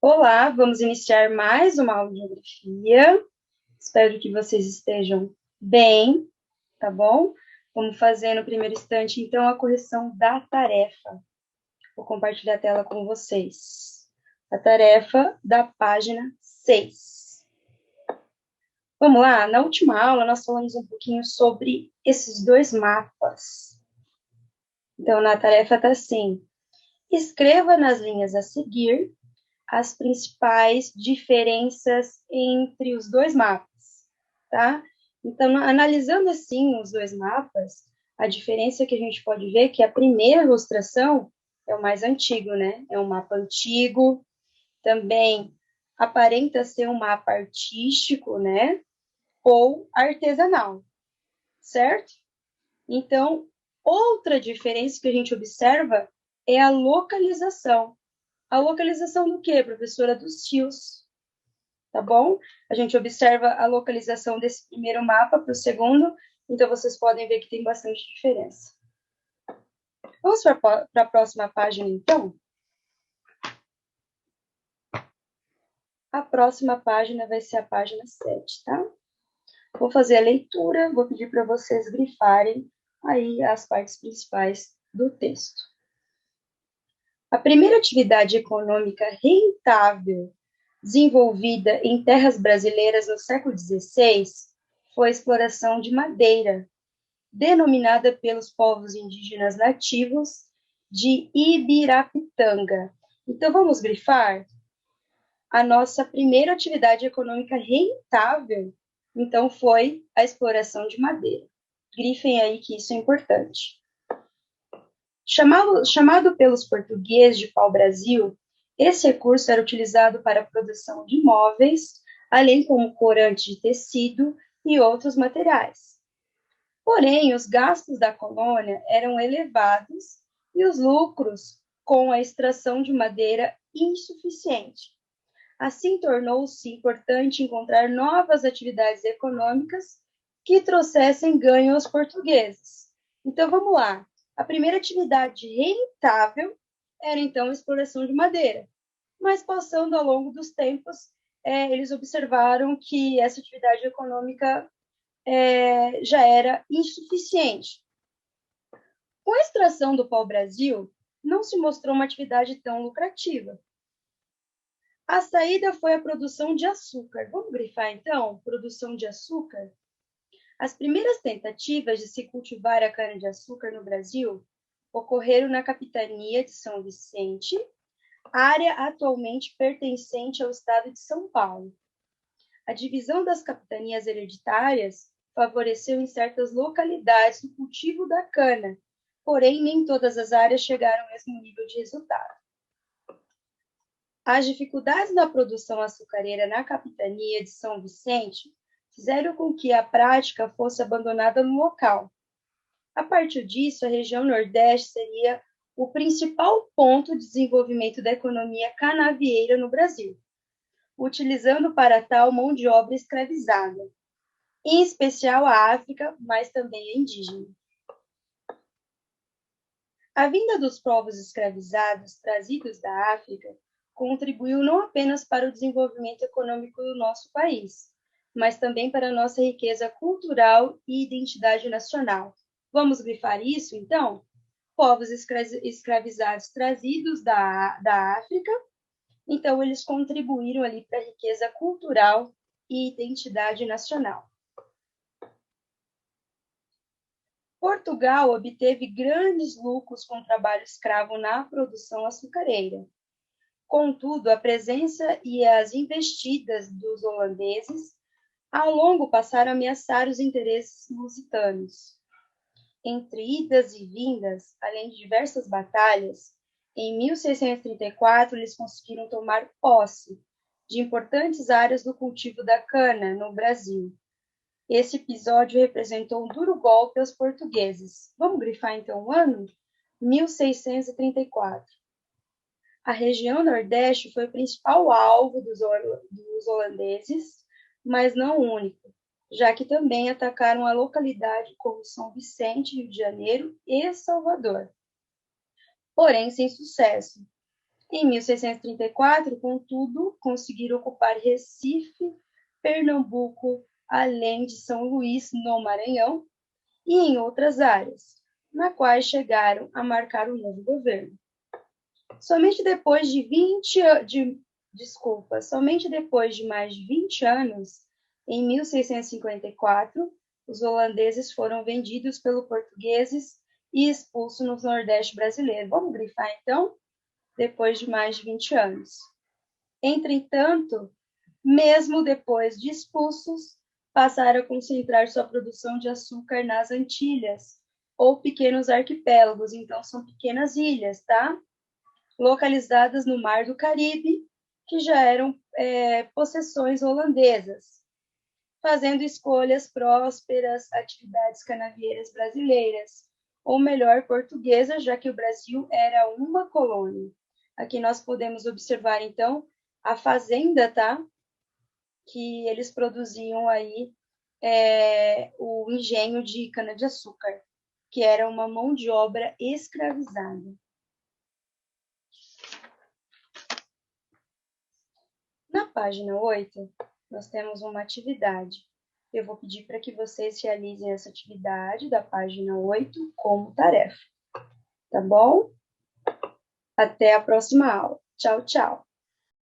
Olá, vamos iniciar mais uma aula de geografia. Espero que vocês estejam bem, tá bom? Vamos fazer no primeiro instante, então, a correção da tarefa. Vou compartilhar a tela com vocês. A tarefa da página 6. Vamos lá? Na última aula, nós falamos um pouquinho sobre esses dois mapas. Então, na tarefa está assim: escreva nas linhas a seguir as principais diferenças entre os dois mapas, tá? Então, analisando assim os dois mapas, a diferença que a gente pode ver é que a primeira ilustração é o mais antigo, né? É um mapa antigo, também aparenta ser um mapa artístico, né? Ou artesanal, certo? Então, outra diferença que a gente observa é a localização. A localização do quê, professora? Dos rios, tá bom? A gente observa a localização desse primeiro mapa para o segundo, então vocês podem ver que tem bastante diferença. Vamos para a próxima página, então? A próxima página vai ser a página 7, tá? Vou fazer a leitura, vou pedir para vocês grifarem aí as partes principais do texto. A primeira atividade econômica rentável desenvolvida em terras brasileiras no século XVI foi a exploração de madeira, denominada pelos povos indígenas nativos de Ibirapitanga. Então, vamos grifar? A nossa primeira atividade econômica rentável, então, foi a exploração de madeira. Grifem aí que isso é importante. Chamado pelos portugueses de pau-brasil, esse recurso era utilizado para a produção de móveis, além como corante de tecido e outros materiais. Porém, os gastos da colônia eram elevados e os lucros com a extração de madeira insuficiente. Assim, tornou-se importante encontrar novas atividades econômicas que trouxessem ganho aos portugueses. Então, vamos lá. A primeira atividade rentável era, então, a exploração de madeira. Mas, passando ao longo dos tempos, eles observaram que essa atividade econômica já era insuficiente. Com a extração do pau-brasil, não se mostrou uma atividade tão lucrativa. A saída foi a produção de açúcar. Vamos grifar, então? Produção de açúcar? As primeiras tentativas de se cultivar a cana-de-açúcar no Brasil ocorreram na capitania de São Vicente, área atualmente pertencente ao estado de São Paulo. A divisão das capitanias hereditárias favoreceu em certas localidades o cultivo da cana, porém nem todas as áreas chegaram ao mesmo nível de resultado. As dificuldades na produção açucareira na capitania de São Vicente fizeram com que a prática fosse abandonada no local. A partir disso, a região Nordeste seria o principal ponto de desenvolvimento da economia canavieira no Brasil, utilizando para tal mão de obra escravizada, em especial a África, mas também a indígena. A vinda dos povos escravizados trazidos da África contribuiu não apenas para o desenvolvimento econômico do nosso país, mas também para a nossa riqueza cultural e identidade nacional. Vamos grifar isso, então? Povos escravizados trazidos da África, então eles contribuíram ali para a riqueza cultural e identidade nacional. Portugal obteve grandes lucros com o trabalho escravo na produção açucareira. Contudo, a presença e as investidas dos holandeses ao longo passaram a ameaçar os interesses lusitanos. Entre idas e vindas, além de diversas batalhas, em 1634 eles conseguiram tomar posse de importantes áreas do cultivo da cana no Brasil. Esse episódio representou um duro golpe aos portugueses. Vamos grifar então o ano? 1634. A região Nordeste foi o principal alvo dos holandeses, mas não o único, já que também atacaram a localidade como São Vicente, Rio de Janeiro e Salvador. Porém, sem sucesso. Em 1634, contudo, conseguiram ocupar Recife, Pernambuco, além de São Luís, no Maranhão, e em outras áreas, na quais chegaram a marcar o novo governo. Somente depois de mais de 20 anos, em 1654, os holandeses foram vendidos pelos portugueses e expulsos no Nordeste brasileiro. Vamos grifar, então? Depois de mais de 20 anos. Entretanto, mesmo depois de expulsos, passaram a concentrar sua produção de açúcar nas Antilhas, ou pequenos arquipélagos, então são pequenas ilhas, tá? Localizadas no Mar do Caribe, que já eram possessões holandesas, fazendo escolhas prósperas, atividades canavieiras brasileiras, ou melhor, portuguesas, já que o Brasil era uma colônia. Aqui nós podemos observar, então, a fazenda, tá? Que eles produziam aí o engenho de cana-de-açúcar, que era uma mão de obra escravizada. Na página 8, nós temos uma atividade. Eu vou pedir para que vocês realizem essa atividade da página 8 como tarefa. Tá bom? Até a próxima aula. Tchau, tchau.